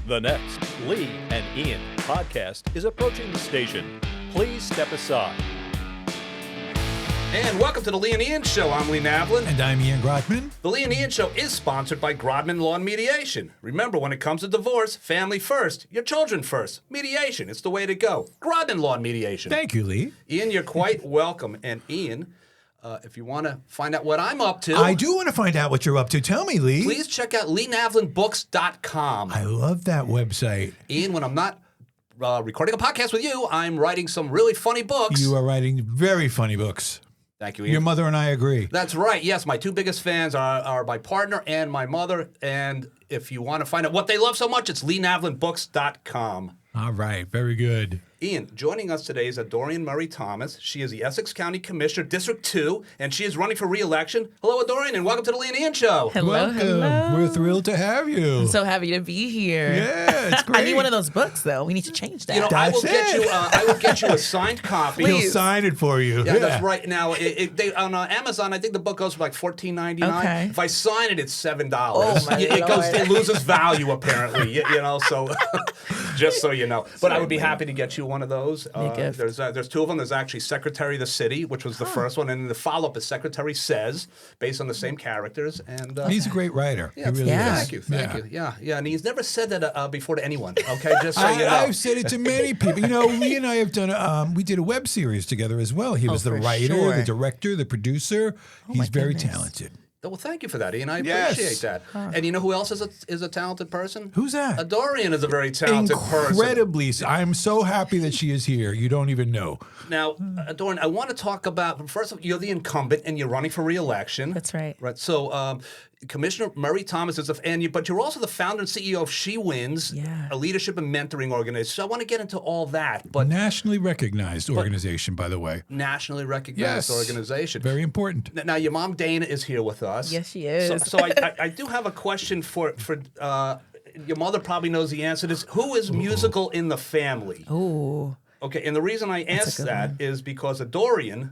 The next Lee and Ian podcast is approaching the station. Please step aside. And welcome to the Lee and Ian Show. I'm Lee Navlin. And I'm Ian Grotman. The Lee and Ian Show is sponsored by Grodman Law and Mediation. Remember, when it comes to divorce, family first, your children first. Mediation, it's the way to go. Grodman Law and Mediation. Thank you, Lee. Ian, you're quite welcome. And Ian, if you want to find out what I'm up to, I do want to find out what you're up to. Tell me, Lee. please check out LeeNavlinBooks.com. I love that website. Ian, when I'm not recording a podcast with you, I'm writing some really funny books. You are writing very funny books. Thank you, Ian. Your mother and I agree. That's right. Yes, my two biggest fans are my partner and my mother. And if you want to find out what they love so much, it's LeeNavlinBooks.com. All right. Very good. Ian, joining us today is Adorian Murray Thomas. She is the Essex County Commissioner, District 2, and she is running for re-election. Hello, Adorian, and welcome to the Lee and Ian Show. Hello, Welcome. hello. We're thrilled to have you. I'm so happy to be here. Yeah, it's great. I need one of those books, though. We need to change that. You know, I will That's get it. you. I will get you a signed copy. He'll Please. sign it for you. Yeah, that's right. Now, on Amazon, I think the book goes for like $14.99. Okay. If I sign it, it's $7. Oh, my It loses value apparently. You know, so just so you know. But I would be happy to get you one of those. gift. There's two of them. There's actually Secretary of the City, which was the first one, and then the follow-up is Secretary Says, based on the same characters. And He's a great writer. yeah, he really Yeah. is. Thank you. Yeah, and he's never said that before to anyone. Okay, just so you know. I've said it to many people. You know, Lee and I have done we did a web series together as well. He was the for writer, sure. the director, the producer. He's my very goodness. talented. Well, thank you for that, Ian. I Yes. appreciate that. And you know who else is a talented person? Who's that? Adorian is a very talented person. Incredibly. I'm so happy that she is here. You don't even know. Now, Adorian, I want to talk about, first of all, you're the incumbent and you're running for re-election. That's right. Right. So, Commissioner Murray Thomas is but you're also the founder and CEO of She Wins, Yeah. a leadership and mentoring organization. So I want to get into all that, but Nationally recognized organization, by the way. nationally recognized organization. Very important. Now, your mom Dana is here with us. Yes, she is. So I do have a question for your mother. Probably knows the answer to this. Who is musical in the family? Ooh. Okay, and the reason I ask good that is because Adorian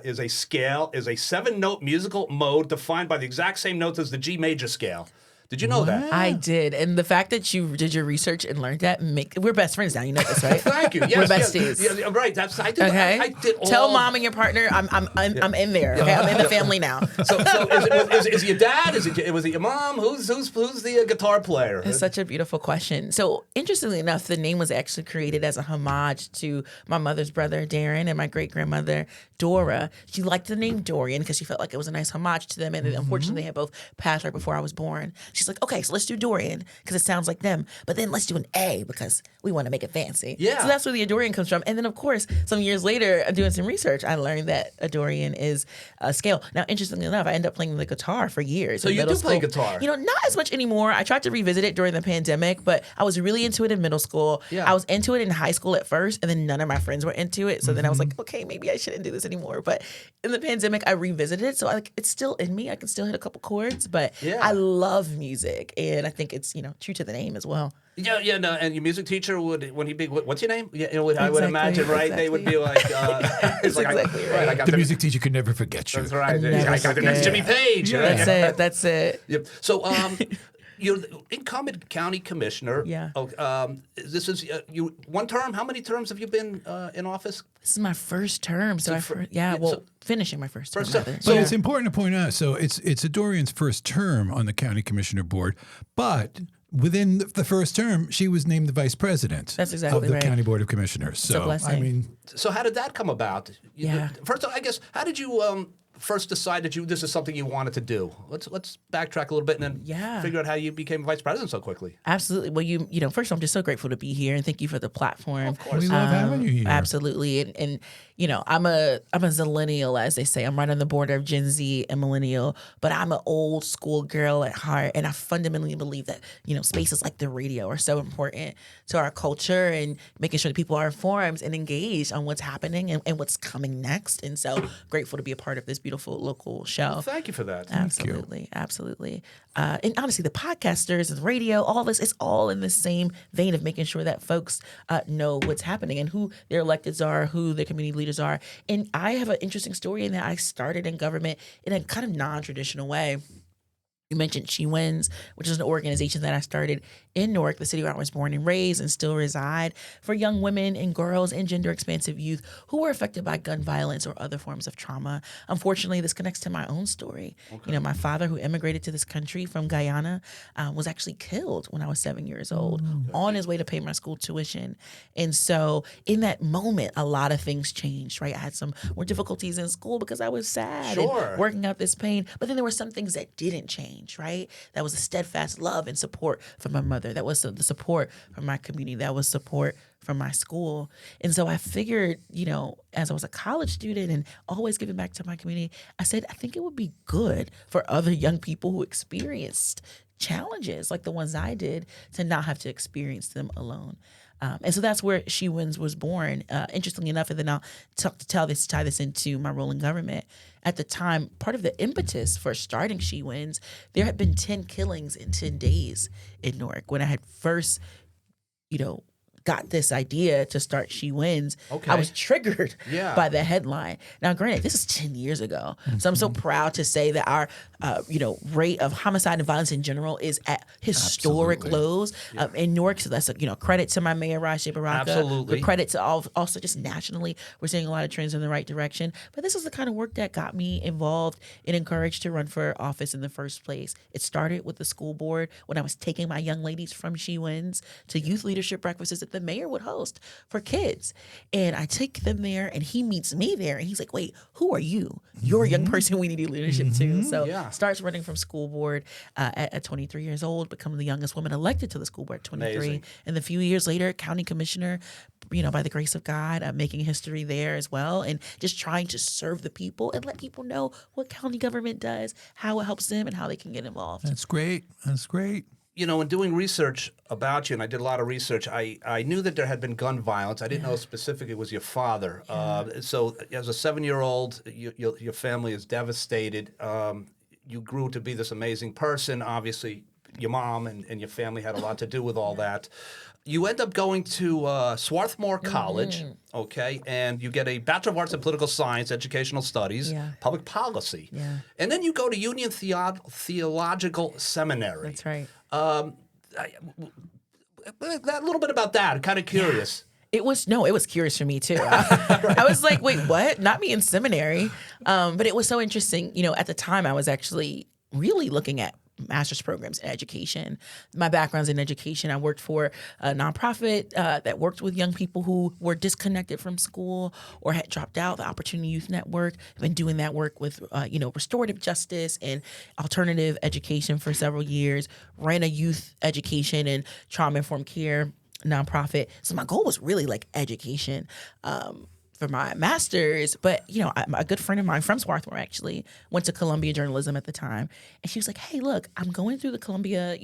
is a 7-note musical mode defined by the exact same notes as the G major scale. Did you know that? I did. And the fact that you did your research and learned that, we're best friends now. You know this, right? Thank you. Yes, We're besties. Yes, yeah, right. I did. Okay. I did all. Tell mom and your partner I'm in there. Okay, I'm in the family now. So is it your dad? Was it your mom? Who's the guitar player? It's such a beautiful question. So, interestingly enough, the name was actually created as a homage to my mother's brother, Darren, and my great-grandmother, Dora. She liked the name Dorian because she felt like it was a nice homage to them. And unfortunately, they had both passed right before I was born. She's like, okay, so let's do Dorian because it sounds like them. But then let's do an A because we want to make it fancy. Yeah. So that's where the Adorian comes from. And then, of course, some years later, doing some research, I learned that Adorian is a scale. Now, interestingly enough, I ended up playing the guitar for years. So in you middle do play school. guitar? You know, not as much anymore. I tried to revisit it during the pandemic, but I was really into it in middle school. Yeah. I was into it in high school at first, and then none of my friends were into it. So then I was like, okay, maybe I shouldn't do this anymore. But in the pandemic, I revisited it. So it's still in me. I can still hit a couple chords, but Yeah. I love music. And I think it's, true to the name as well. Yeah, no, and your music teacher when he be what's your name? Yeah, I would Exactly, imagine, right? They would be like, it's like, exactly right. I got The music teacher could never forget you. That's right. never I got the next forget. Jimmy Page. right? That's it. Yep. So, you're the incumbent county commissioner. Yeah. This is you one term. How many terms have you been in office? This is my first term. So, finishing my first term. First term. rather. But Yeah. it's important to point out, so it's Adorian's first term on the county commissioner board, but within the first term, she was named the vice president That's exactly of the right. county board of commissioners. a So, blessing. I mean, So how did that come about? Yeah. First, I guess, how did you first decide that this is something you wanted to do? Let's backtrack a little bit and then figure out how you became vice president so quickly. Absolutely. Well, first, I'm just so grateful to be here, and thank you for the platform. Of course. we love having you here. Absolutely, and I'm a zillennial, as they say. I'm right on the border of Gen Z and millennial, but I'm an old school girl at heart, and I fundamentally believe that spaces like the radio are so important to our culture and making sure that people are informed and engaged on what's happening and what's coming next. And so grateful to be a part of this beautiful local show. Thank you for that. Absolutely. And honestly, the podcasters, the radio, all this, it's all in the same vein of making sure that folks know what's happening and who their electeds are, who their community leaders are. And I have an interesting story in that I started in government in a kind of non-traditional way. You mentioned She Wins, which is an organization that I started in Newark, the city where I was born and raised and still reside, for young women and girls and gender expansive youth who were affected by gun violence or other forms of trauma. Unfortunately, this connects to my own story. You know, my father, who immigrated to this country from Guyana, was actually killed when I was 7 years old on his way to pay my school tuition. And so in that moment, a lot of things changed, right? I had some more difficulties in school because I was sad and working out this pain. But then there were some things that didn't change, right? That was a steadfast love and support from my mother. That was the support from my community. That was support from my school. And so I figured, you know, as I was a college student and always giving back to my community, I said, I think it would be good for other young people who experienced challenges like the ones I did to not have to experience them alone. And so that's where She Wins was born. Interestingly enough, and then I'll tie this into my role in government. At the time, part of the impetus for starting She Wins, there had been 10 killings in 10 days in Newark. When I had first, you know, got this idea to start She Wins, I was triggered by the headline. Now, granted, this is 10 years ago. So I'm so proud to say that our, rate of homicide and violence in general is at historic lows in Newark. So that's a, credit to my mayor, Rajay Baraka. Absolutely. The credit to also just nationally, we're seeing a lot of trends in the right direction. But this is the kind of work that got me involved and encouraged to run for office in the first place. It started with the school board when I was taking my young ladies from She Wins to youth leadership breakfasts that the mayor would host for kids. And I take them there and he meets me there and he's like, wait, who are you? You're a young person we need your leadership to. So starts running from school board at 23 years old, becoming the youngest woman elected to the school board at 23. Amazing. And a few years later, county commissioner, by the grace of God, making history there as well, and just trying to serve the people and let people know what county government does, how it helps them, and how they can get involved. That's great. That's great. In doing research about you, and I did a lot of research, I knew that there had been gun violence. I didn't know specifically it was your father. So as a 7-year-old, your family is devastated. You grew to be this amazing person. Obviously, your mom and your family had a lot to do with all that. You end up going to Swarthmore College, okay, and you get a Bachelor of Arts in Political Science, Educational Studies, Public Policy. Yeah. And then you go to Union Theological Seminary. That's right. A little bit about that. I'm kind of curious. It was curious for me too. I was like, wait, what? Not me in seminary. But it was so interesting. At the time I was actually really looking at master's programs in education. My background's in education. I worked for a nonprofit that worked with young people who were disconnected from school or had dropped out, the Opportunity Youth Network. I've been doing that work with, restorative justice and alternative education for several years. Ran a youth education and trauma-informed care nonprofit. So my goal was really like education for my master's. But, a good friend of mine from Swarthmore actually went to Columbia Journalism at the time. And she was like, hey, look, I'm going through the Columbia,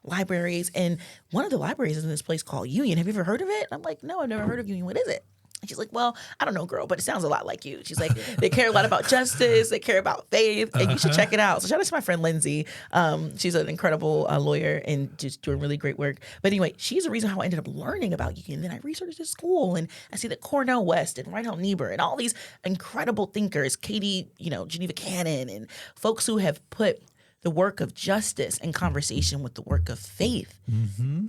libraries. And one of the libraries is in this place called Union. Have you ever heard of it? And I'm like, no, I've never heard of Union. What is it? And she's like, well, I don't know, girl, but it sounds a lot like you. She's like, they care a lot about justice. They care about faith. And you should check it out. So shout out to my friend, Lindsay. She's an incredible lawyer and just doing really great work. But anyway, she's the reason how I ended up learning about Union. And then I researched this school and I see that Cornell West and Reinhold Niebuhr and all these incredible thinkers, Katie, Geneva Cannon, and folks who have put the work of justice in conversation with the work of faith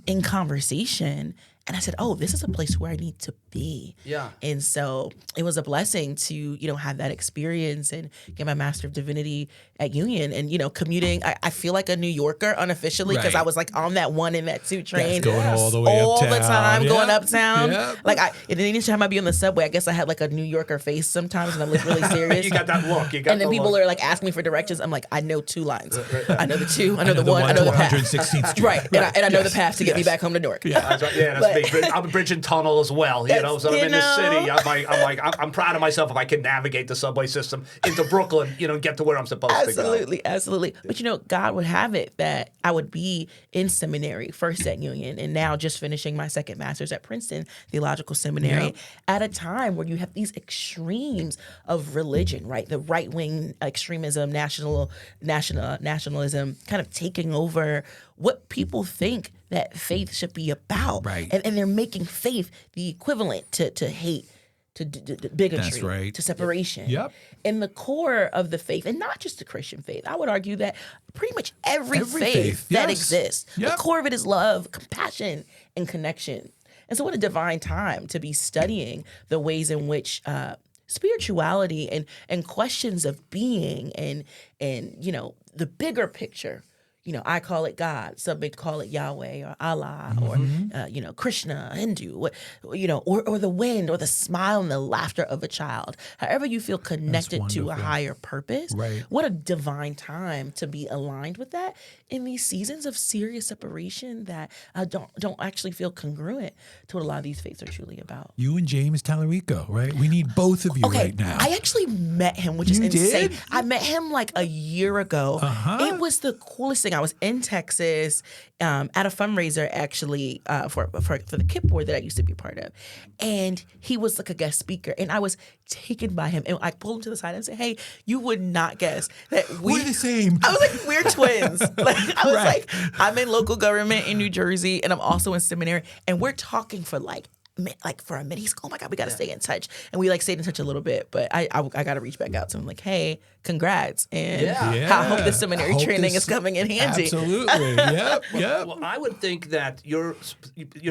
in conversation. And I said, oh, this is a place where I need to be. Yeah. And so it was a blessing to, have that experience and get my Master of Divinity at Union and, commuting. I feel like a New Yorker unofficially because I was like on that 1 and that 2 train. That's going all the way uptown. All the time going uptown. Yep. Like and any time I'd be on the subway, I guess I had like a New Yorker face sometimes and I look really serious. You got that look. And then people are like asking me for directions. I'm like, I know 2 lines. I know the 2, I know the 1, I know the path. 116th Street. Right. And I know the path to get me back home to Newark. Yeah, that's me. I'm a bridge and tunnel as well, so I'm in the city. I'm proud of myself if I can navigate the subway system into Brooklyn, get to where I'm supposed to go. Absolutely. But God would have it that I would be in seminary, first at Union, and now just finishing my second master's at Princeton Theological Seminary at a time where you have these extremes of religion, right? The right-wing extremism, nationalism kind of taking over what people think that faith should be about. Right. And they're making faith the equivalent to hate to bigotry, That's right. to separation. Yep. In the core of the faith, and not just the Christian faith, I would argue that pretty much every faith that yes. exists, the Yep. core of it is love, compassion, and connection. And so what a divine time to be studying the ways in which spirituality and questions of being and the bigger picture. I call it God. Some may call it Yahweh or Allah or Krishna, Hindu, or the wind or the smile and the laughter of a child. However you feel connected to a higher purpose. Right. What a divine time to be aligned with that in these seasons of serious separation that don't actually feel congruent to what a lot of these faiths are truly about. You and James Tallarico, right? We need both of you right now. I actually met him, which is You insane. did? I met him like a year ago. It was the coolest thing. I was in Texas at a fundraiser actually for the KIP board that I used to be part of. And he was like a guest speaker. And I was taken by him. And I pulled him to the side and said, hey, you would not guess that We're the same. I was like, we're twins. I was like, I'm in local government in New Jersey and I'm also in seminary. And we're talking for for a minute. He's like, oh my God, we got to stay in touch. And we stayed in touch a little bit, but I got to reach back out to him like, hey, congrats. And I hope the seminary training is coming in handy. Absolutely. Yep. Well, I would think that your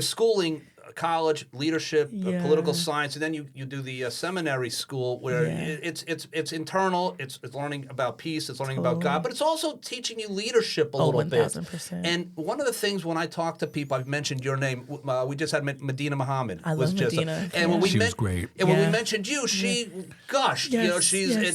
schooling, college, leadership, political science, and then you do the seminary school where it's internal, it's learning about peace, it's learning about God, but it's also teaching you leadership a little 1000%. bit. And one of the things when I talk to people, I've mentioned your name. We just had Medina Muhammad. I love Medina. And when we She was great. And when we mentioned you, she gushed. And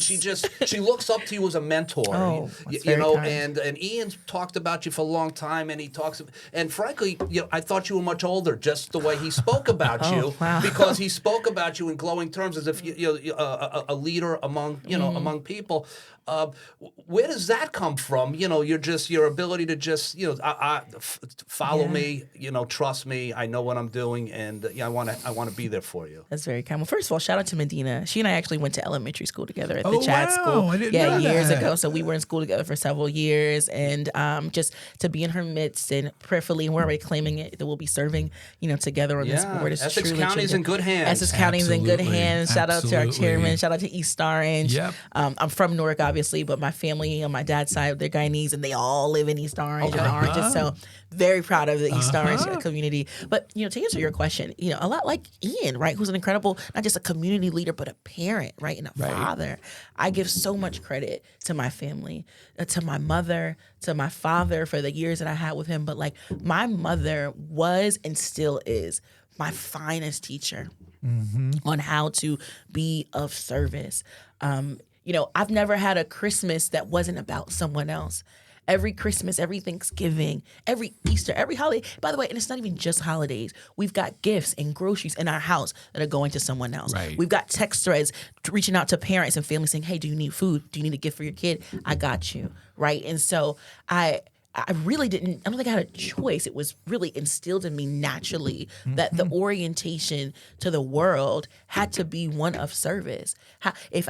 she looks up to you as a mentor. Oh, that's very kind. And Ian's talked about you for a long time, and he talks. And frankly, I thought you were much older, just the way he spoke about you, because he spoke about you in glowing terms as if you're a leader among among people. Where does that come from? Your ability to just follow me, trust me. I know what I'm doing, and I want to be there for you. That's very kind. Well, first of all, shout out to Medina. She and I actually went to elementary school together at the Chad School. I didn't know years that. ago. So we were in school together for several years, and just to be in her midst and prayerfully, and we're already claiming it that we'll be serving, together on this board. It's Essex truly County's in good hands. Essex County's in good Absolutely. hands. Shout out to our Absolutely. chairman. Shout out to East Orange. Yep. I'm from Newark, obviously, but my family on my dad's side, they're Guyanese, and they all live in East Orange and Orange. So very proud of the East Orange community. But to answer your question, a lot like Ian, right, who's an incredible not just a community leader but a parent, right, and a father. I give so much credit to my family, to my mother, to my father for the years that I had with him. But my mother was and still is my finest teacher on how to be of service. I've never had a Christmas that wasn't about someone else. Every Christmas, every Thanksgiving, every Easter, every holiday. By the way, and it's not even just holidays. We've got gifts and groceries in our house that are going to someone else. Right. We've got text threads reaching out to parents and families saying, hey, do you need food? Do you need a gift for your kid? I got you, right? And so I don't think I had a choice. It was really instilled in me naturally that the orientation to the world had to be one of service. If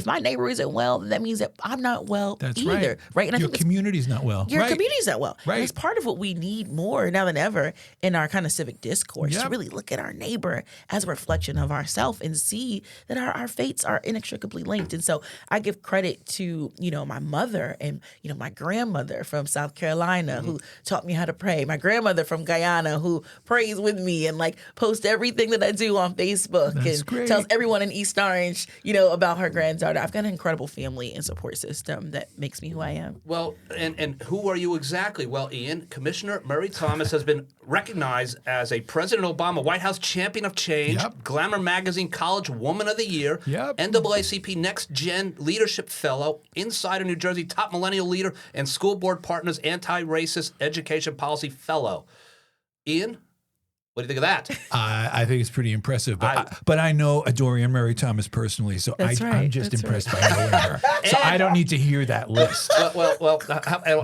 my neighbor isn't well, that means that I'm not well That's either. Right? And I your think community's not well. your community's not well. Right. And it's part of what we need more now than ever in our kind of civic discourse to Yep. really look at our neighbor as a reflection of ourselves and see that our fates are inextricably linked. And so I give credit to, my mother and, my grandmother from South Carolina who taught me how to pray. My grandmother from Guyana who prays with me and posts everything that I do on Facebook That's and great. tells everyone in East Orange, about her granddaughter. I've got an incredible family and support system that makes me who I am. Well, and who are you exactly? Well, Ian, Commissioner Murray Thomas has been recognized as a President Obama White House Champion of Change, Yep. Glamour Magazine College Woman of the Year, Yep. NAACP Next Gen Leadership Fellow, Insider New Jersey Top Millennial Leader, and School Board Partners Anti-Racist Education Policy Fellow. Ian, what do you think of that? I think it's pretty impressive. But I know Dorian Murray Thomas personally, so That's I'm right, just that's impressed by knowing her. So I don't need to hear that list. Well,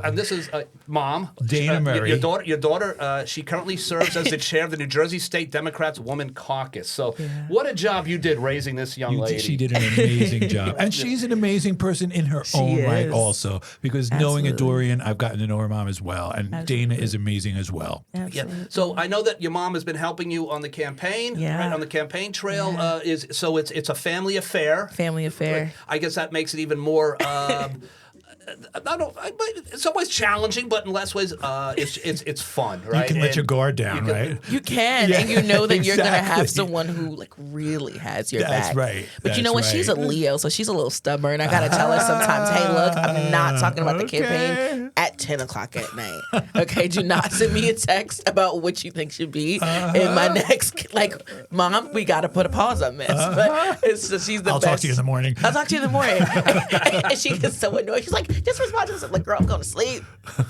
and this is Mom. Dana Murray. Your daughter, she currently serves as the chair of the New Jersey State Democrats Woman Caucus. So what a job you did raising this young lady. She did an amazing job. And she's an amazing person in her own right is. also. Because knowing Absolutely. Dorian, I've gotten to know her mom as well. And Dana is amazing as well. Yeah. Absolutely. So I know that your mom has has been helping you on the campaign, Yeah. right, on the campaign trail. Yeah. It's a family affair. Family affair. I guess that makes it even more. In some ways challenging, but in less ways, it's fun, right? You can let And your guard down, right? You can, Yeah, and you know that you're gonna have exactly. someone who like really has your That's back. right. But you know That's what? She's a right. Leo, so she's a little stubborn. I gotta tell her sometimes, hey, look, I'm not talking about the Okay. campaign at 10 o'clock at night. Okay, do not send me a text about what you think should be in my next. Like, Mom, we gotta put a pause on this. But so she's the I'll best. talk to you in the morning. I'll talk to you in the morning. And she gets so annoyed. She's like, just respond to this. I'm like, girl, I'm going to sleep.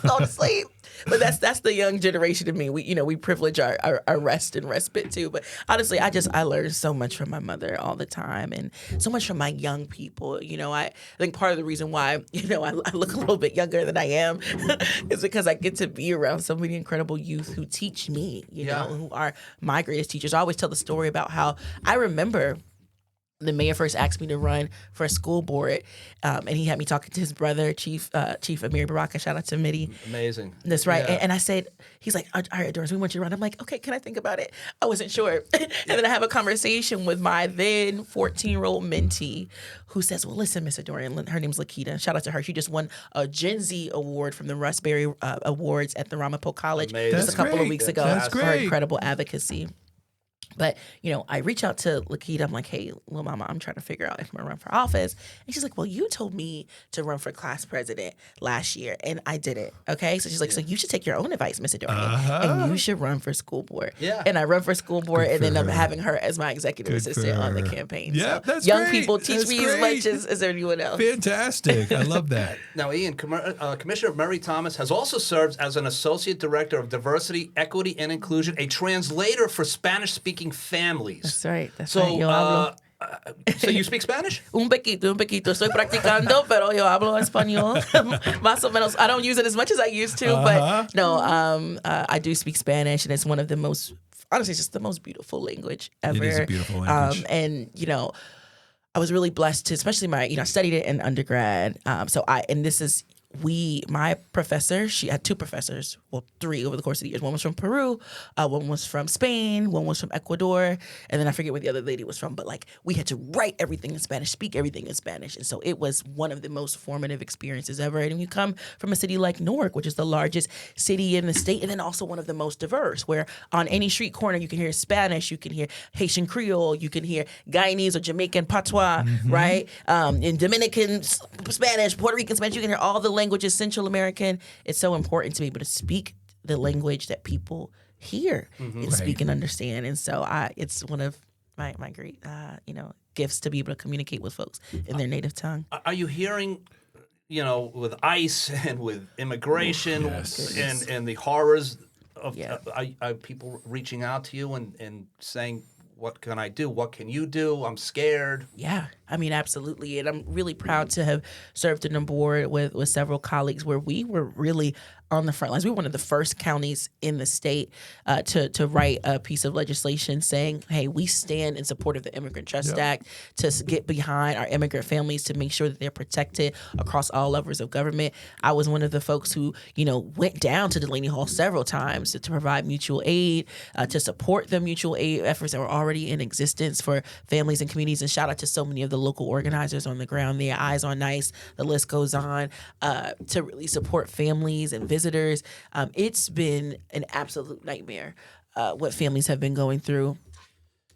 Going to sleep. But that's the young generation of me. We privilege our rest and respite too. But honestly, I learn so much from my mother all the time, and so much from my young people. I think part of the reason why I look a little bit younger than I am is because I get to be around so many incredible youth who teach me. Who are my greatest teachers. I always tell the story about how I remember the mayor first asked me to run for a school board, and he had me talking to his brother, Chief Amir Baraka. Shout out to Mitty. Amazing. That's right. Yeah. And I said, he's like, all right, Doris, we want you to run. I'm like, okay, can I think about it? I wasn't sure. And then I have a conversation with my then 14-year-old mentee who says, well, listen, Miss Adorian, her name's Lakita. Shout out to her. She just won a Gen Z award from the Russ Berry Awards at the Ramapo College Amazing. just a couple of weeks ago That's for her great. incredible advocacy. But, I reach out to Lakita. I'm like, hey, little mama, I'm trying to figure out if I'm going to run for office. And she's like, well, you told me to run for class president last year, and I didn't. Okay? So she's like, so you should take your own advice, Miss Adorian, and you should run for school board. Yeah. And I run for school board and for end up her. having her as my executive Good assistant for on the her. campaign. Yeah, So that's young great. people teach That's me as great. much as anyone else. Fantastic. I love that. Now, Ian, Commissioner Murray Thomas has also served as an Associate Director of Diversity, Equity, and Inclusion, a translator for Spanish-speaking families. That's right. That's So, right. Yo hablo. so you speak Spanish? Un poquito. Estoy practicando, pero yo hablo español. Más o menos. I don't use it as much as I used to, but no, I do speak Spanish, and it's one of the most, honestly, it's just the most beautiful language ever. It is a beautiful language. And, I was really blessed to, especially I studied it in undergrad. My professor, she had two professors, well, three over the course of the years. One was from Peru, one was from Spain, one was from Ecuador, and then I forget where the other lady was from, but we had to write everything in Spanish, speak everything in Spanish. And so it was one of the most formative experiences ever. And you come from a city like Newark, which is the largest city in the state, and then also one of the most diverse, where on any street corner you can hear Spanish, you can hear Haitian Creole, you can hear Guyanese or Jamaican patois, right? In Dominican Spanish, Puerto Rican Spanish, you can hear all the languages, Central American. It's so important to be able to speak the language that people hear and speak and understand. And so it's one of my great, gifts to be able to communicate with folks in their native tongue. Are you hearing, with ICE and with immigration and the horrors of are people reaching out to you and saying, what can I do? What can you do? I'm scared. Yeah, absolutely. And I'm really proud to have served on a board with several colleagues where we were really on the front lines. We were one of the first counties in the state to write a piece of legislation saying, hey, we stand in support of the Immigrant Trust Act to get behind our immigrant families to make sure that they're protected across all levels of government. I was one of the folks who, went down to Delaney Hall several times to provide mutual aid, to support the mutual aid efforts that were already in existence for families and communities. And shout out to so many of the local organizers on the ground, their Eyes on Ice, the list goes on, to really support families and visitors. It's been an absolute nightmare what families have been going through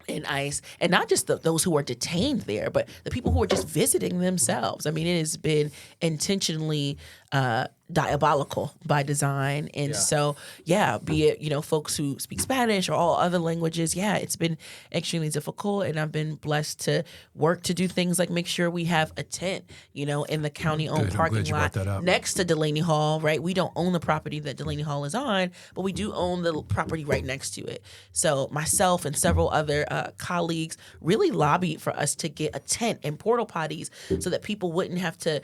in ICE, and not just those who are detained there, but the people who are just visiting themselves. It has been intentionally diabolical by design. And so, be it, folks who speak Spanish or all other languages, it's been extremely difficult. And I've been blessed to work to do things like make sure we have a tent, in the county-owned parking lot next to Delaney Hall, right? We don't own the property that Delaney Hall is on, but we do own the property right next to it. So myself and several other colleagues really lobbied for us to get a tent and portal potties so that people wouldn't have to,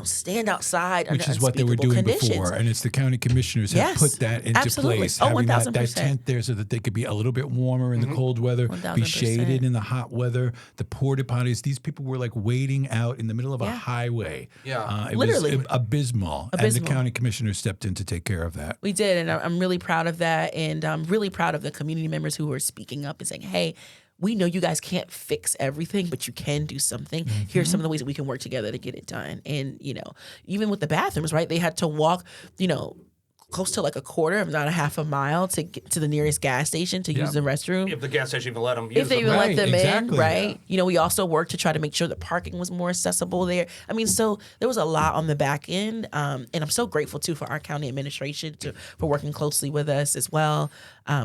stand outside. Which is what they were doing conditions. before, and it's the county commissioners have Yes, put that into absolutely. place. Oh, having that 1000%. tent there so that they could be a little bit warmer in the cold weather, be 1000%. shaded in the hot weather. The porta potties. These people were like waiting out in the middle of a highway. Yeah. It Literally. was abysmal, and the county commissioners stepped in to take care of that. We did, and I'm really proud of that, and I'm really proud of the community members who were speaking up and saying, hey, we know you guys can't fix everything, but you can do something. Here's some of the ways that we can work together to get it done. And, even with the bathrooms, right, they had to walk, close to like a quarter, if not a half a mile, to get to the nearest gas station to use the restroom. If the gas station even let them use If they them. even Right, let them exactly. in, right? We also worked to try to make sure that parking was more accessible there. I mean, so there was a lot on the back end, and I'm so grateful too for our county administration for working closely with us as well.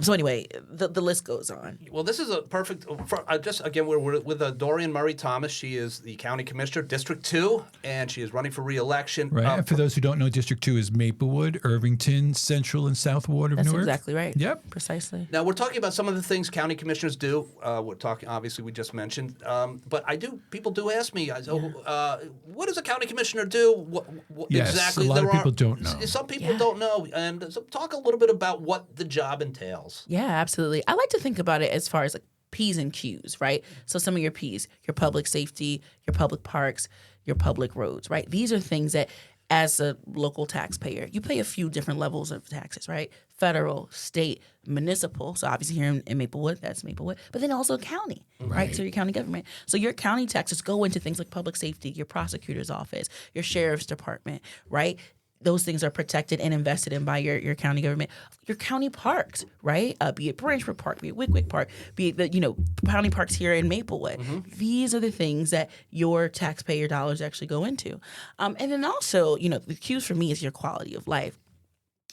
So anyway, the list goes on. Well, this is a perfect. We're with Dorian Murray Thomas. She is the county commissioner, District 2, and she is running for re-election. Right. And for those who don't know, District 2 is Maplewood, Irvington, Central, and South Ward of That's Newark. exactly right. Yep. Precisely. Now we're talking about some of the things county commissioners do. We're talking, obviously, we just mentioned, but people do ask me, what does a county commissioner do? What Yes, exactly? a lot of people don't know. Some people don't know, and so talk a little bit about what the job entails. Yeah, absolutely. I like to think about it as far as like P's and Q's, right? So some of your P's, your public safety, your public parks, your public roads, right? These are things that as a local taxpayer, you pay a few different levels of taxes, right? Federal, state, municipal. So obviously here in Maplewood, that's Maplewood, but then also county, right? So your county government. So your county taxes go into things like public safety, your prosecutor's office, your sheriff's department, right? Those things are protected and invested in by your county government. Your county parks, right? Be it Branchford Park, be it Wick Park, be it the county parks here in Maplewood. These are the things that your taxpayer dollars actually go into. And then also, the cues for me is your quality of life.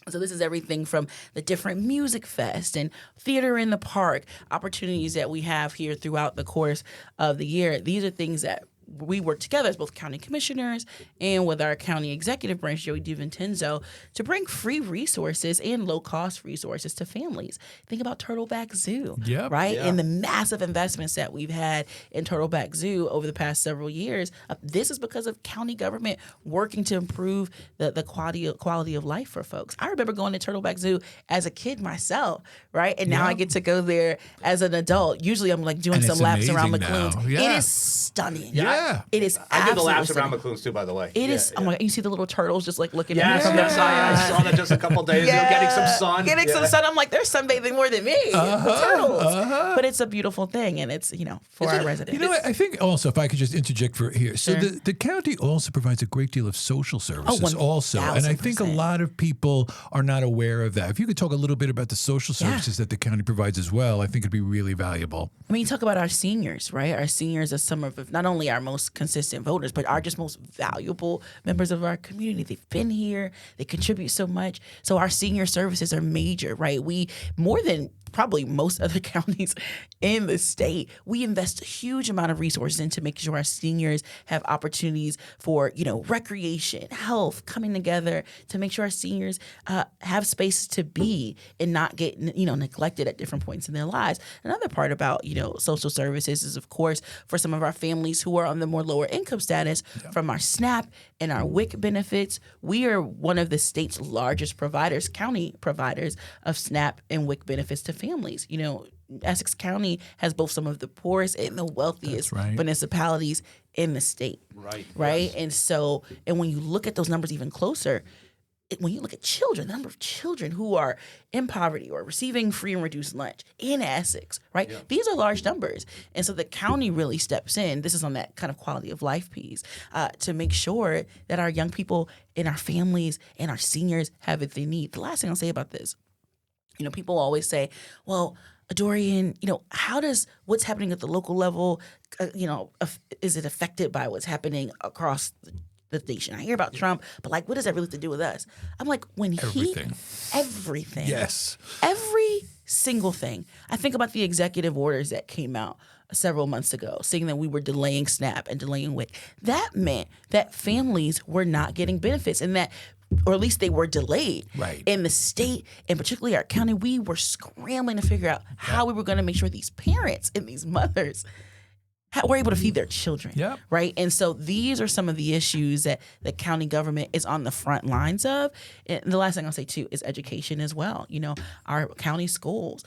So this is everything from the different music fest and theater in the park, opportunities that we have here throughout the course of the year. These are things that we work together as both county commissioners and with our county executive branch, Joey DiVincenzo, to bring free resources and low-cost resources to families. Think about Turtleback Zoo, right? Yeah. And the massive investments that we've had in Turtleback Zoo over the past several years. This is because of county government working to improve the quality of life for folks. I remember going to Turtleback Zoo as a kid myself, right? And now I get to go there as an adult. Usually I'm like doing And some it's laps around amazing now. McLean's. Yeah. It is stunning. Yeah. It is I did the laps absolutely around stunning. McLuhan's too, by the way. It is. Oh my God! You see the little turtles just like looking Yes, at me from the side. I saw that just a couple days ago, getting some sun. Getting some sun. I'm like, they're sunbathing more than me. The turtles. But it's a beautiful thing, and it's for our residents. You know what? I think also, if I could just interject for here. So the county also provides a great deal of social services also. And I think a 1000%. lot of people are not aware of that. If you could talk a little bit about the social services that the county provides as well, I think it'd be really valuable. I mean, you talk about our seniors, right? Our seniors are some of not only our most consistent voters, but are just most valuable members of our community. They've been here. They contribute so much. So our senior services are major, right? We, more than probably most other counties in the state, we invest a huge amount of resources into making sure our seniors have opportunities for, recreation, health, coming together to make sure our seniors have spaces to be and not get, neglected at different points in their lives. Another part about, social services is, of course, for some of our families who are on the more lower income status, from our SNAP and our WIC benefits, we are one of the state's largest providers, county providers of SNAP and WIC benefits to families. Essex County has both some of the poorest and the wealthiest municipalities in the state. Right. Yes. And when you look at those numbers even closer, when you look at children, the number of children who are in poverty or receiving free and reduced lunch in Essex, right? Yeah. These are large numbers. And so the county really steps in. This is on that kind of quality of life piece to make sure that our young people and our families and our seniors have what they need. The last thing I'll say about this, people always say, well, Dorian, how does what's happening at the local level, is it affected by what's happening across the nation? I hear about Trump, but what does that really have to do with us? I'm like, everything. Yes. Every single thing. I think about the executive orders that came out several months ago saying that we were delaying SNAP and delaying WIC. That meant that families were not getting benefits and that, or at least they were delayed. Right. In the state, and particularly our county, we were scrambling to figure out how we were going to make sure these parents and these mothers were able to feed their children. Yep. Right. And so these are some of the issues that the county government is on the front lines of. And the last thing I'll say, too, is education as well. Our county schools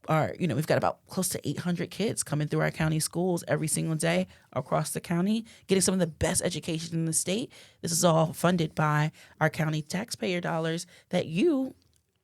are, we've got about close to 800 kids coming through our county schools every single day across the county, getting some of the best education in the state. This is all funded by our county taxpayer dollars that you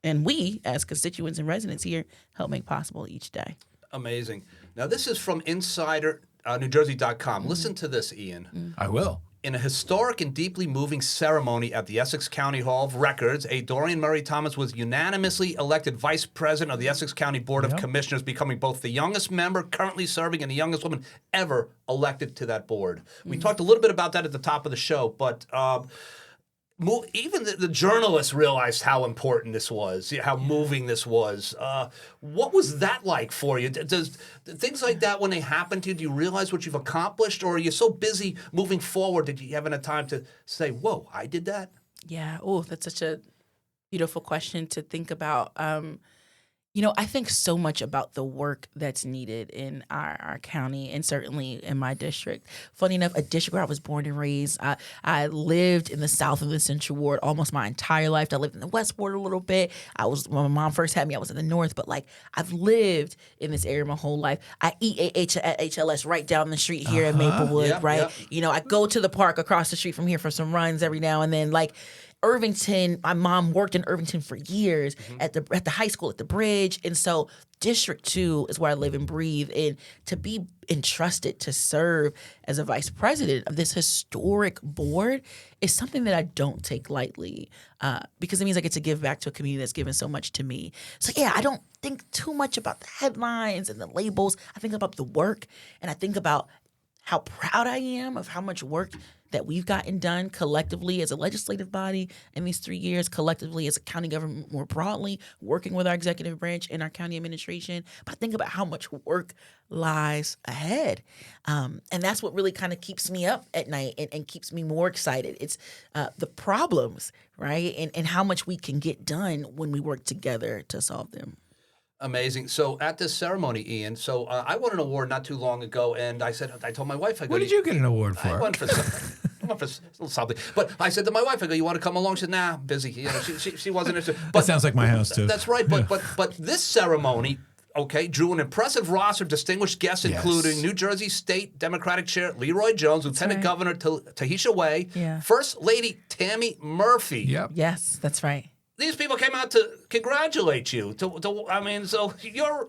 and we, as constituents and residents here, help make possible each day. Amazing. Now, this is from Insider NewJersey.com. Listen to this, Ian. I will. In a historic and deeply moving ceremony at the Essex County Hall of Records, A. Dorian Murray Thomas was unanimously elected vice president of the Essex County Board of Commissioners, becoming both the youngest member currently serving and the youngest woman ever elected to that board. We talked a little bit about that at the top of the show, but even the journalists realized how important this was, how moving this was. What was that like for you? Does things like that, when they happen to you, do you realize what you've accomplished, or are you so busy moving forward that you haven't had time to say, whoa, I did that? Yeah. Oh, that's such a beautiful question to think about. I think so much about the work that's needed in our county and certainly in my district. Funny enough, a district where I was born and raised. I lived in the south of the Central Ward almost my entire life. I lived in the West Ward a little bit. When my mom first had me, I was in the North, but I've lived in this area my whole life. I eat at HLS right down the street here in Maplewood, right? Yep. I go to the park across the street from here for some runs every now and then. Irvington, my mom worked in Irvington for years at the high school at the Bridge. And so District 2 is where I live and breathe. And to be entrusted to serve as a vice president of this historic board is something that I don't take lightly because it means I get to give back to a community that's given so much to me. So yeah, I don't think too much about the headlines and the labels. I think about the work, and I think about how proud I am of how much work that we've gotten done collectively as a legislative body in these 3 years, collectively as a county government more broadly, working with our executive branch and our county administration. But I think about how much work lies ahead. And that's what really kind of keeps me up at night and keeps me more excited. It's the problems, right? And how much we can get done when we work together to solve them. Amazing. So at this ceremony, Ian, I won an award not too long ago, and I told my wife, I go, What did you get an award for? I won for something. But I said to my wife, I go, you want to come along? She said, nah, I'm busy. She wasn't interested. That sounds like my house, too. That's right. But this ceremony, drew an impressive roster of distinguished guests, including New Jersey State Democratic Chair Leroy Jones, Lieutenant Governor Tahisha Way, First Lady Tammy Murphy. Yep. Yes, that's right. These people came out to congratulate you. So you're...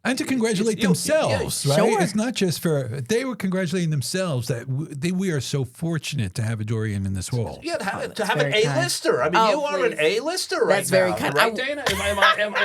And to congratulate themselves, right? Sure. It's not just they were congratulating themselves that we are so fortunate to have a Dorian in this role. Yeah, to have an A-lister. I mean, you are an A-lister right now. That's very kind. Right, Dana?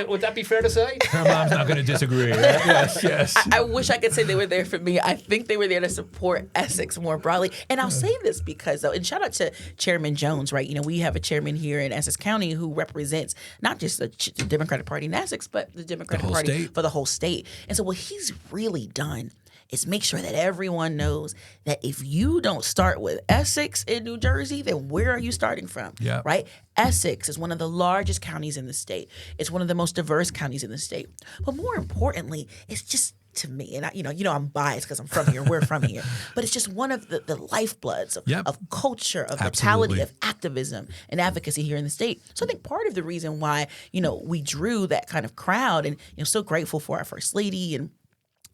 Would that be fair to say? Her mom's not going to disagree. Right? Yes. I wish I could say they were there for me. I think they were there to support Essex more broadly. And I'll say this because, and shout out to Chairman Jones, right? We have a chairman here in Essex County who represents not just the Democratic Party in Essex, but the Democratic Party for the whole state. And so what he's really done is make sure that everyone knows that if you don't start with Essex in New Jersey, then where are you starting from? Yeah. Right? Essex is one of the largest counties in the state. It's one of the most diverse counties in the state. But more importantly, it's just, to me, and I'm biased because I'm from here, we're from here, but it's just one of the lifebloods of culture, of vitality, of activism and advocacy here in the state. So I think part of the reason why, we drew that kind of crowd and, so grateful for our First Lady and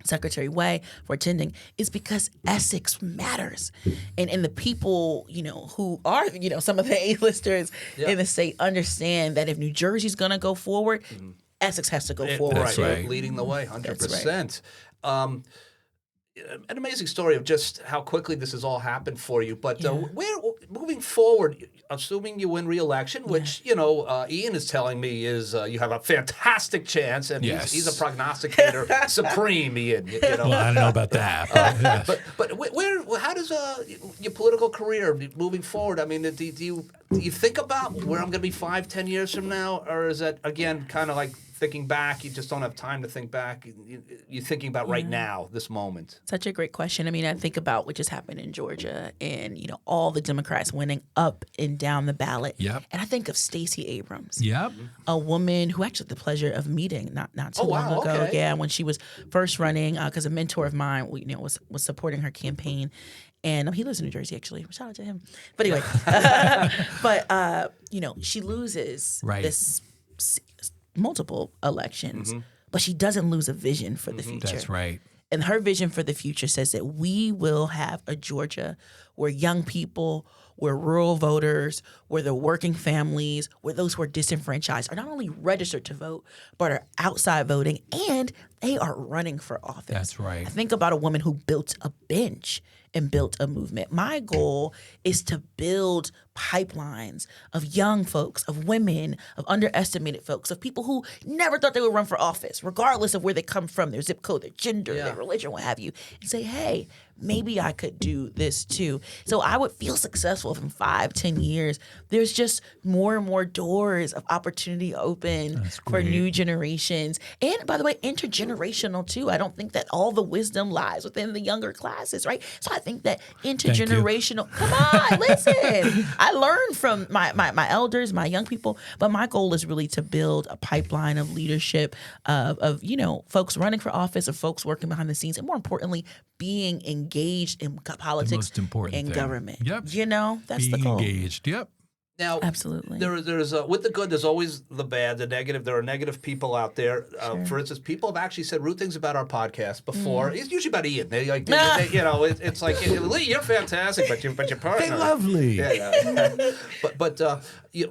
Secretary Way for attending is because Essex matters. And the people, who are, some of the A-listers in the state understand that if New Jersey's going to go forward, Essex has to go forward. That's right. Leading the way, 100%. Right. An amazing story of just how quickly this has all happened for you. But moving forward, assuming you win re-election, which, Ian is telling me is you have a fantastic chance, and he's a prognosticator supreme, Ian. Well, I don't know about that. But how does your political career moving forward? I mean, do you Do you think about where I'm going to be 5-10 years from now, or is that again kind of like thinking back? You just don't have time to think back. You're thinking about right now, this moment. Such a great question. I mean, I think about what just happened in Georgia, and all the Democrats winning up and down the ballot. Yep. And I think of Stacey Abrams. Yep. A woman who actually had the pleasure of meeting not too long ago. Okay. Yeah, when she was first running, because a mentor of mine, was supporting her campaign, and he lives in New Jersey actually. Shout out to him. But anyway, she loses this multiple elections, but she doesn't lose a vision for the future. That's right. And her vision for the future says that we will have a Georgia where young people, where rural voters, where the working families, where those who are disenfranchised are not only registered to vote, but are outside voting, and they are running for office. That's right. I think about a woman who built a bench and built a movement. My goal is to build pipelines of young folks, of women, of underestimated folks, of people who never thought they would run for office, regardless of where they come from, their zip code, their gender, their religion, what have you, and say, hey, maybe I could do this too. So I would feel successful if in 5-10 years, there's just more and more doors of opportunity open for new generations. And by the way, intergenerational too. I don't think that all the wisdom lies within the younger classes, right? So I think that intergenerational, come on, listen. I learned from my elders, my young people, but my goal is really to build a pipeline of leadership of folks running for office, of folks working behind the scenes, and more importantly, being engaged in politics most important and thing. government. Yep. That's the Being goal. engaged. Yep. Now, Absolutely. There's with the good, there's always the bad, the negative. There are negative people out there. For instance, people have actually said rude things about our podcast before. It's usually about Ian. They like, it's like, Lee, you're fantastic, but your partner, They're lovely. Yeah. but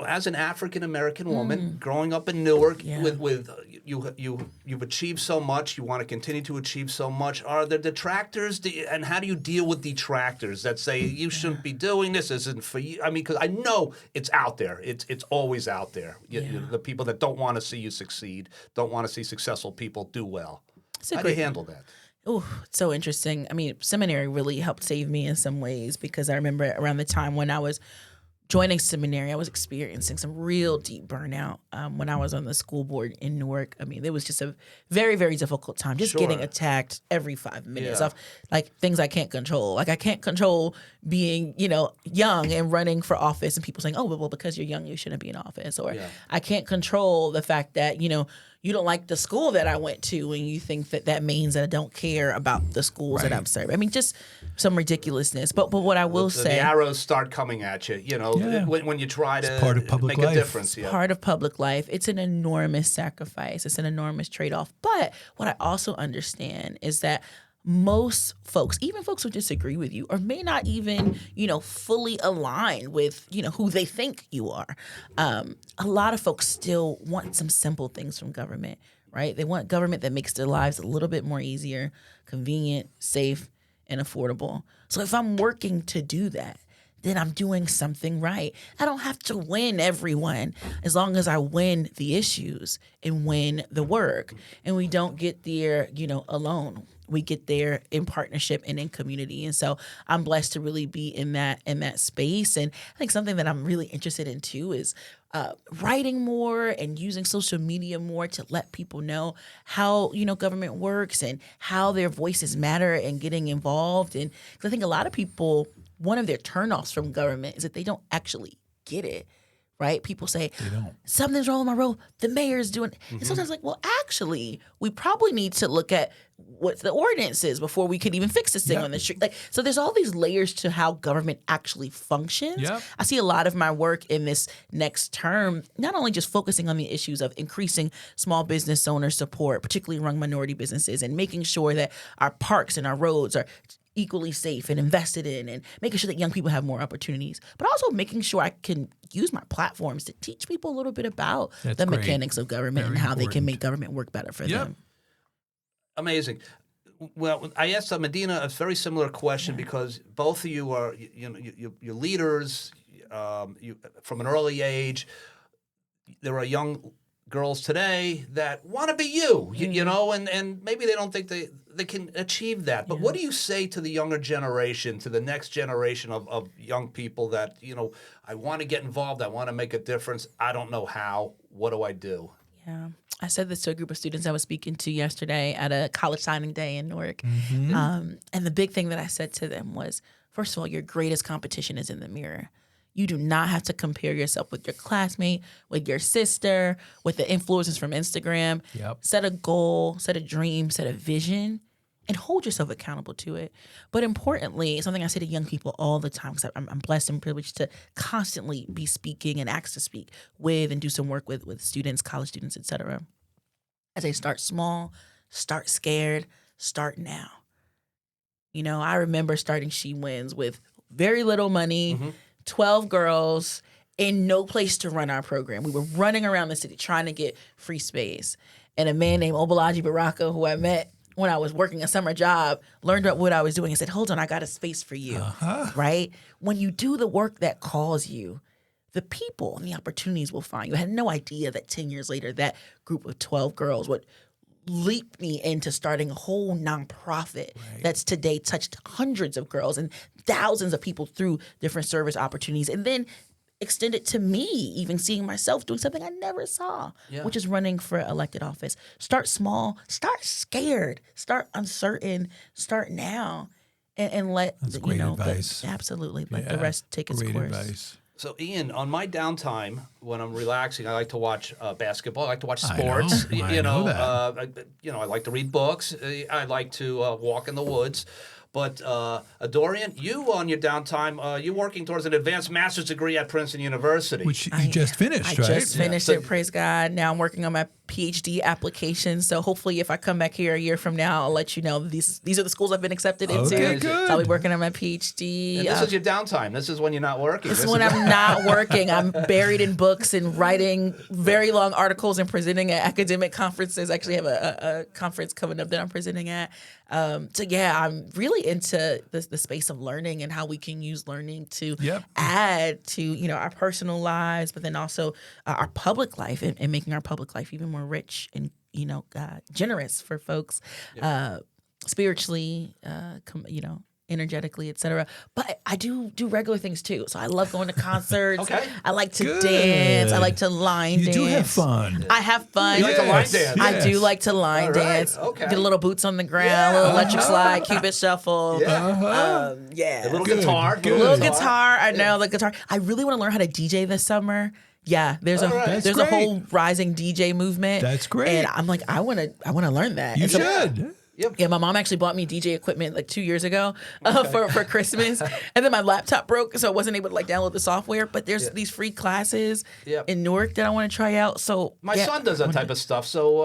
as an African American woman growing up in Newark, with you've achieved so much. You want to continue to achieve so much. Are there detractors, and how do you deal with detractors that say you shouldn't be doing this? Isn't for you? I mean, because I know it's out there. It's always out there. The people that don't want to see you succeed, don't want to see successful people do well. How do you handle that? Oh, it's so interesting. I mean, seminary really helped save me in some ways, because I remember around the time when I was joining seminary, I was experiencing some real deep burnout when I was on the school board in Newark. I mean, it was just a very, very difficult time, just getting attacked every 5 minutes of like things I can't control. Like I can't control being, young and running for office and people saying, oh, well, because you're young, you shouldn't be in office. Or I can't control the fact that, you don't like the school that I went to, and you think that means that I don't care about the schools that I'm serving. I mean, just some ridiculousness. But what I will say, the arrows start coming at you. When you try to part of public make life. a difference. It's part of public life. It's an enormous sacrifice. It's an enormous trade-off. But what I also understand is that most folks, even folks who disagree with you or may not even, fully align with, who they think you are, a lot of folks still want some simple things from government, right? They want government that makes their lives a little bit more easier, convenient, safe, and affordable. So if I'm working to do that, then I'm doing something right. I don't have to win everyone as long as I win the issues and win the work. And we don't get there, alone. We get there in partnership and in community. And so I'm blessed to really be in that space. And I think something that I'm really interested in too is writing more and using social media more to let people know how, government works and how their voices matter and getting involved. And 'cause I think a lot of people, one of their turnoffs from government is that they don't actually get it, right? People say, something's wrong with my road, the mayor's doing it. And sometimes like, well, actually, we probably need to look at what the ordinance is before we could even fix this thing on the street. Like, so there's all these layers to how government actually functions. Yep. I see a lot of my work in this next term, not only just focusing on the issues of increasing small business owner support, particularly among minority businesses, and making sure that our parks and our roads are equally safe and invested in, and making sure that young people have more opportunities, but also making sure I can use my platforms to teach people a little bit about the mechanics of government and how they can make government work better for them. Amazing. Well, I asked Medina a very similar question because both of you are, you're leaders. You from an early age. There are young girls today that want to be you, and maybe they don't think they can achieve that. But what do you say to the younger generation, to the next generation of young people that, I want to get involved, I want to make a difference, I don't know how, what do I do? Yeah. I said this to a group of students I was speaking to yesterday at a college signing day in Newark. And the big thing that I said to them was, first of all, your greatest competition is in the mirror. You do not have to compare yourself with your classmate, with your sister, with the influencers from Instagram. Yep. Set a goal, set a dream, set a vision, and hold yourself accountable to it. But importantly, something I say to young people all the time, because I'm blessed and privileged to constantly be speaking and asked to speak with and do some work with students, college students, et cetera. I say start small, start scared, start now. I remember starting She Wins with very little money, 12 girls, and no place to run our program. We were running around the city trying to get free space. And a man named Obalaji Baraka, who I met when I was working a summer job, learned about what I was doing and said, hold on, I got a space for you, right? When you do the work that calls you, the people and the opportunities will find you. I had no idea that 10 years later, that group of 12 girls would leap me into starting a whole nonprofit that's today touched hundreds of girls and thousands of people through different service opportunities. And then extend it to me, even seeing myself doing something I never saw, which is running for elected office. Start small, start scared, start uncertain, start now, and let That's great advice. Absolutely, let the rest take its great course. Advice. So, Ian, on my downtime, when I'm relaxing, I like to watch basketball. I like to watch sports. I know that. I like to read books. I like to walk in the woods. But Dorian, you on your downtime, you're working towards an advanced master's degree at Princeton University. Which you just finished, right? I just finished it, praise God. Now I'm working on my PhD application. So hopefully if I come back here a year from now, I'll let you know these are the schools I've been accepted into. Okay, good. So I'll be working on my PhD. And this is your downtime. This is when you're not working. This is when I'm not working. I'm buried in books and writing very long articles and presenting at academic conferences. I actually have a conference coming up that I'm presenting at. So yeah, I'm really into the space of learning and how we can use learning to add to our personal lives, but then also our public life and making our public life even more rich and generous for folks, spiritually, energetically, etc. But I do regular things too. So I love going to concerts. Okay. I like to dance. I like to line dance. You do have fun. I have fun. You like to line dance? I do like to line All right. dance. Okay. Get a little boots on the ground, a little electric slide, Cupid shuffle. Yeah. Yeah. A little Good, guitar. good. Little guitar. I know the guitar. I really want to learn how to DJ this summer. Yeah, there's That's a great. whole rising DJ movement. That's great. And I'm like, I want to learn that. You And so- should. Yep. Yeah, my mom actually bought me DJ equipment like 2 years ago for Christmas, and then my laptop broke, so I wasn't able to download the software. But there's these free classes in Newark that I want to try out. So My son does that type of stuff, so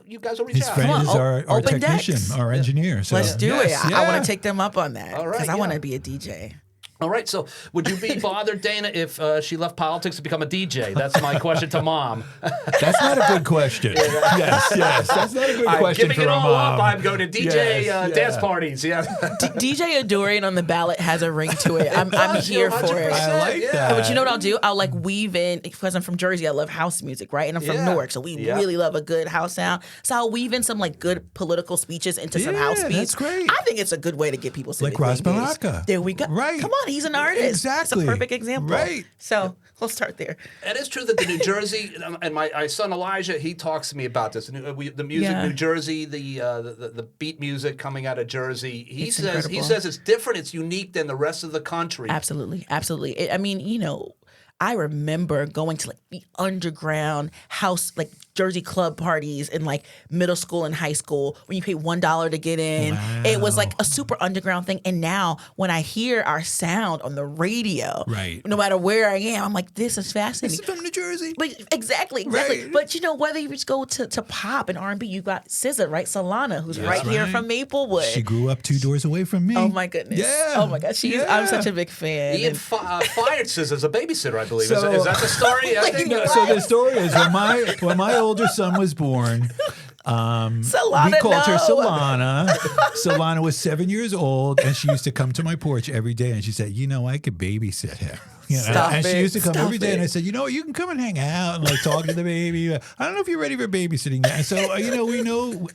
you guys will reach His out. friend on, is our open technician, decks. our engineer. So Let's do yes, it. I want yeah. to take them up on that All right, because I want yeah. to be a DJ. All right, so would you be bothered, Dana, if she left politics to become a DJ? That's my question to Mom. That's not a good question. yes, that's not a good I'm question giving for it a all mom. up. I'm going to DJ dance parties. Yeah, DJ Adorian on the ballot has a ring to it. I'm here for it. I like Yeah. that. But you know what I'll do? I'll weave in, because I'm from Jersey, I love house music, right? And I'm from Yeah. Newark, so we really love a good house sound. So I'll weave in some good political speeches into some house beats. that's great. I think it's a good way to get people Like civically Ras engaged. Baraka. There we go. Right. Come on, he's an artist. Exactly. It's a perfect example. Right. So we'll start there. it is true that the New Jersey and my son Elijah, he talks to me about this. The music, Yeah. New Jersey, the beat music coming out of Jersey. He It's says incredible. it's different. It's unique than the rest of the country. Absolutely. I mean, I remember going to the underground house, Jersey club parties in middle school and high school when you pay $1 to get in. Wow. It was a super underground thing. And now when I hear our sound on the radio, Right. no matter where I am, I'm like, this is This fascinating. is from New Jersey. But exactly. Right. But whether you just go to pop and R&B, you got SZA, right? Solana, who's right here right. from Maplewood. She grew up 2 doors away from me. Oh my goodness. Yeah. Oh my gosh. I'm such a big fan. Ian And- fired SZA as a babysitter, I believe. So- is that the story? I think, So the story is when my older son was born, Solana, we called her no. Solana. Solana was 7 years old, and she used to come to my porch every day, and she said, "I could babysit him." You know? Stop and she it. used to come Stop every day, and I it. said, you know, you can come and hang out and like talk to the baby. I don't know if you're ready for babysitting yet. So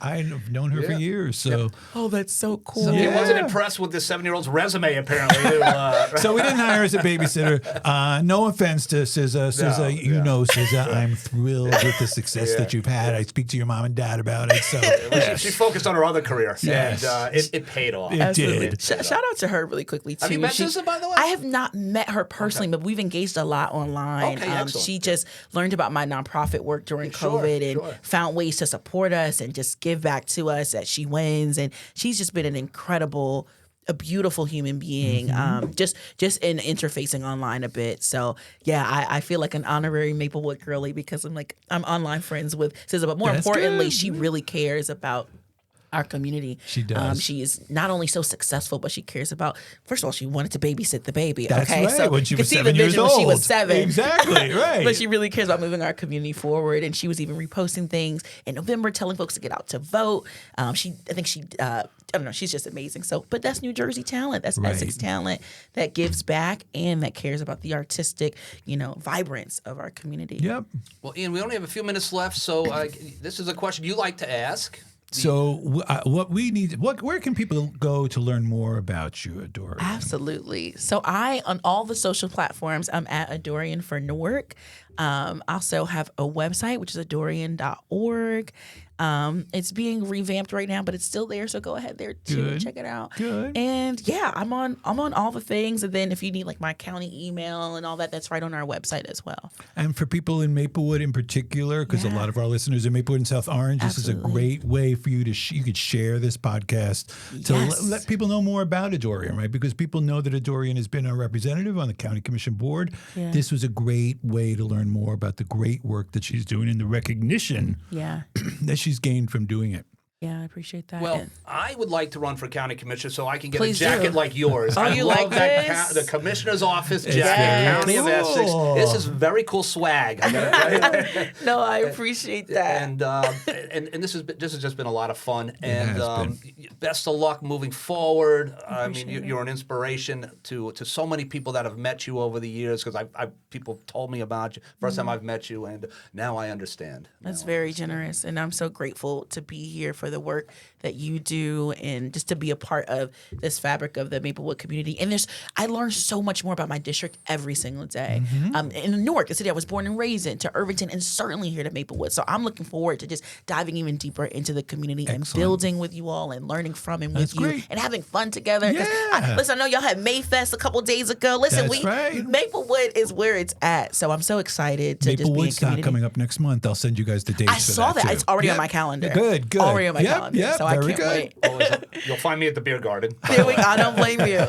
I've known her for years. So Oh, that's so cool. So he Yeah. wasn't impressed with this 7-year-old's resume, apparently. So we didn't hire her as a babysitter. No offense to SZA. SZA, you know SZA. I'm thrilled with the success that you've had. I speak to your mom and dad about it. So She focused on her other career, Yes. and it paid off. It Absolutely. did. Shout out to her really quickly too. Have you met SZA, by the way? I have not met her personally, but we've engaged a lot online. Okay, excellent. She just learned about my nonprofit work during Sure, COVID and sure. found ways to support us and just give back to us as she wins. And she's just been a beautiful human being, just in interfacing online a bit. So yeah, I feel like an honorary Maplewood girly because I'm online friends with SZA, but more That's importantly, good. she really cares about our community. She does. She is not only so successful, but she cares about. First of all, she wanted to babysit the baby. That's okay, right, so when she you can was see 7 the years vision when she was old. 7. Exactly, right. But she really cares about moving our community forward, and she was even reposting things in November, telling folks to get out to vote. I don't know. She's just amazing. So, but that's New Jersey talent. That's Right. Essex talent that gives back and that cares about the artistic, vibrance of our community. Yep. Well, Ian, we only have a few minutes left, so this is a question you like to ask. So where can people go to learn more about you, Adora? Absolutely. So on all the social platforms, I'm at Adorian for Newark. Also have a website, which is adorian.org. It's being revamped right now, but it's still there. So go ahead there too and check it out. Good. And yeah, I'm on all the things. And then if you need like my county email and all that, that's right on our website as well. And for people in Maplewood in particular, because a lot of our listeners are Maplewood and South Orange, this is a great way for you you could share this podcast to let people know more about Adorian, right? Because people know that Adorian has been our representative on the County Commission board. Yeah. This was a great way to learn more about the great work that she's doing and the recognition Yeah. that she's gained from doing it. Yeah, I appreciate that. Well, And- I would like to run for county commissioner so I can get Please a jacket do. like yours. Oh, I you love like that this? the commissioner's office jacket, very County of Essex. cool. This is very cool swag. I gotta tell you. no, I appreciate that. And this has just been a lot of fun. And has best of luck moving forward. I mean, you're an inspiration to so many people that have met you over the years because people told me about you. First time I've met you, and now I understand. That's very generous, and I'm so grateful to be here for the work that you do, and just to be a part of this fabric of the Maplewood community. And I learned so much more about my district every single day. In Newark, the city I was born and raised in, to Irvington, and certainly here to Maplewood. So I'm looking forward to just diving even deeper into the community and building with you all and learning from and with That's you great. and having fun together. 'Cause Yeah. listen, I know y'all had Mayfest a couple days ago. Listen, That's right. Maplewood is where it's at. So I'm so excited to just be in Maplewood's not community. coming up next month. I'll send you guys the dates. I saw that. too. It's already on Yep. my calendar. Good. Already on my calendar. Yep, so I very can't good. wait. You'll find me at the beer garden. I don't blame you.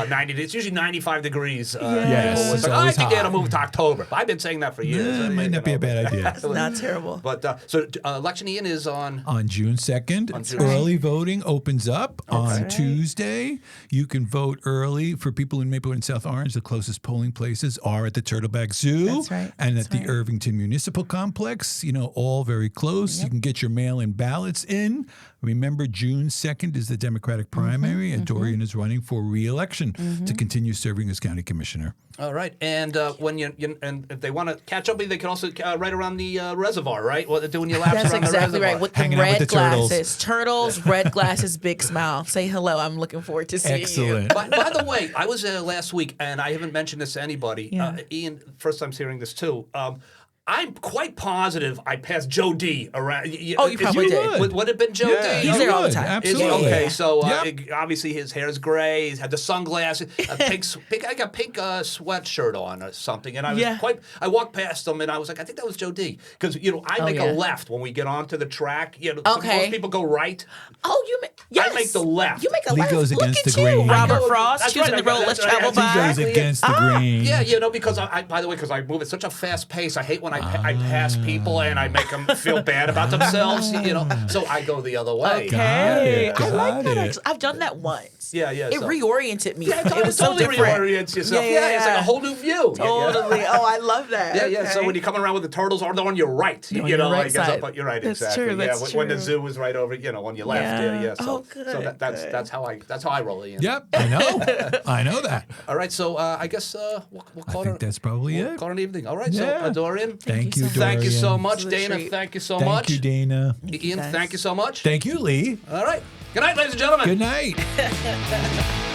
90. It's usually 95 degrees. Yes, It's it's like, I always think they hot. ought to move to October. I've been saying that for years. It might not be a bad idea. It's not terrible. But so election Ian is on. On June 2nd, June early voting opens up on Tuesday. You can vote early for people in Maplewood and South Orange. The closest polling places are at the Turtleback Zoo That's right. and That's at the right. Irvington Municipal Complex. All very close. You can get your mail-in ballots in. Remember, June 2nd is the Democratic primary, and Dorian is running for re-election to continue serving as county commissioner. All right, and when and if they want to catch up with you, they can also right around the reservoir, right? Well, they're doing your laps That's around exactly the reservoir. right. With Hanging the out with red the turtles. glasses. Turtles, red glasses, big smile. Say hello. I'm looking forward to seeing you. Excellent. By the way, I was there last week, and I haven't mentioned this to anybody. Yeah. Ian, first time hearing this too. I'm quite positive I passed Joe D around. Oh, you probably did. Would it have been Joe Yeah, D? He's you there all the would. time. Is he? Absolutely. Okay, so Yep. obviously his hair's gray. He's had the sunglasses, I got pink sweatshirt on or something, and I walked past him and I was like, I think that was Joe D, because I make a left when we get onto the track. Okay. Most people go right. Oh, yes. I make the left. You make a Lee left. goes Look against at the you, grain. Robert That's Frost, right, choosing the road. Let's travel that's He by. goes against the grain. Yeah, because by the way, because I move at such a fast pace, I hate when I pass people and I make them feel bad about themselves, so I go the other way. Okay. Got I like that. it. Actually. I've done that once. Yeah. It so- reoriented me. Yeah, It was so totally different. reorients yourself. Yeah. It's like a whole new view. Totally. Oh, I love that. Yeah. So Okay. when you come around with the turtles, are they on your right? On your right side. You're right. That's exactly. true, that's When the true. zoo is right over, on your left. Yeah. So, Oh, good, So good. that's how I roll it. Yep, I know. I know that. All right. So I guess we'll call I think that's probably we'll it. call it an evening. All right. Yeah. So Dorian, Thank you, so Dorian. thank you so much, This was a Dana. treat. Thank you so Thank much, you, Dana. Ian. guys. Thank you so much. Thank you, Lee. All right. Good night, ladies and gentlemen. Good night.